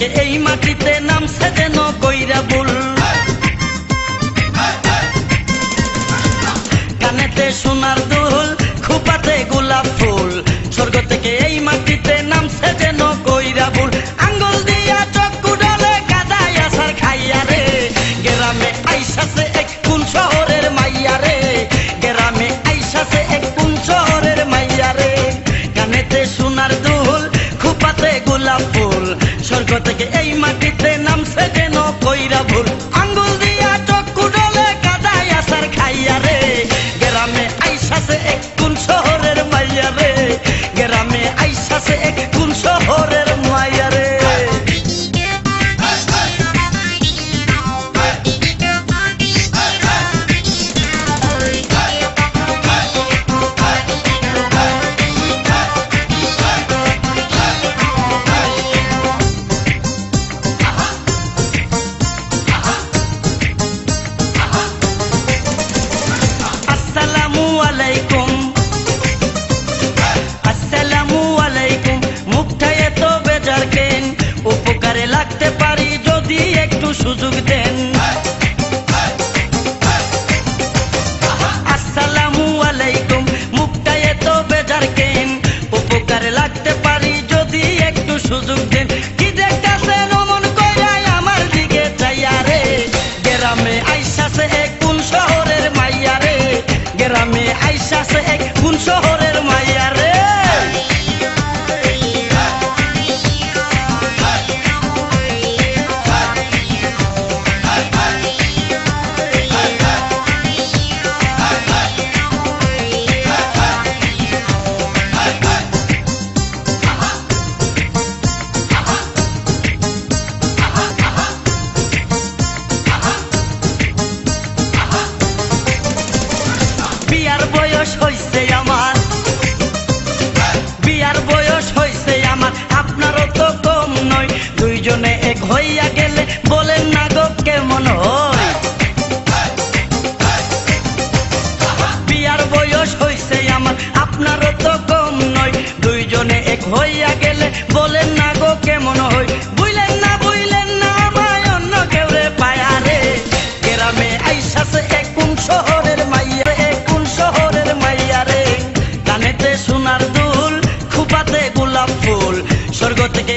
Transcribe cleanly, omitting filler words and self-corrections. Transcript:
থেকে এই মাটিতে নামছে যেন কইরা ভুল। কানেতে সোনার দুল, খোপাতে গোলাপ ফুল, স্বর্গ থেকে এই মাটিতে নামছে যেন কইরা ভুল। আঙ্গুল দিয়া চক্ষু ডলে কাদায় আসার খাইয়া রে, গ্রামে আইসাছে এক কোন শহরের মাইয়া রে, গ্রামে আইসাছে এক কোন শহরের মাইয়া রে। কানেতে সোনার দুল, খোপাতে গোলাপ ফুল, স্বর্গ থেকে এই মাটিতে নামছে যেন কইরা ভুল। আঙ্গুল দিয়া চক্ষু ডলে কাদায় আসার খাইয়া রে, গ্রামে আইসাছে এক কোন শহরের মাইয়া রে, গ্রামে আইসাছে এক কোন শহরের মাইয়া রে। উপকারে লাগতে পারি যদি একটু সুযোগ দেন। আসসালামু আলাইকুম, মুখটা এত বেজার কেন, উপকারে লাগতে পারি যদি একটু সুযোগ দেন। কি দেখতেছেন অমন কইরা আমার দিকে চাইয়া রে, গ্রামে আইসাছে এক কোন শহরের মাইয়া রে, গ্রামে আইসাছে এক কোন শহরের মাইয়া রে। বিয়ার বয়স হইছে আমার, বিয়ার বয়স হইছে আমার, আপনারও তো কম নয়। দুইজনে এক হইয়া গেলে বলেন না গো কেমন হয়। বিয়ার বয়স হইছে আমার, আপনারও তো কম নয়। দুইজনে এক হইয়া গেলে বলেন না গো কেমন হয়। বুঝলেন না আমায় অন্য কেউ রে পায়া রে, গ্রামে আইসাছে এক কোন শহরের মাইয়া, এক কোন শহরের মাইয়া রে। কানেতে সোনার দুল, খোপাতে গোলাপ ফুল, স্বর্গ থেকে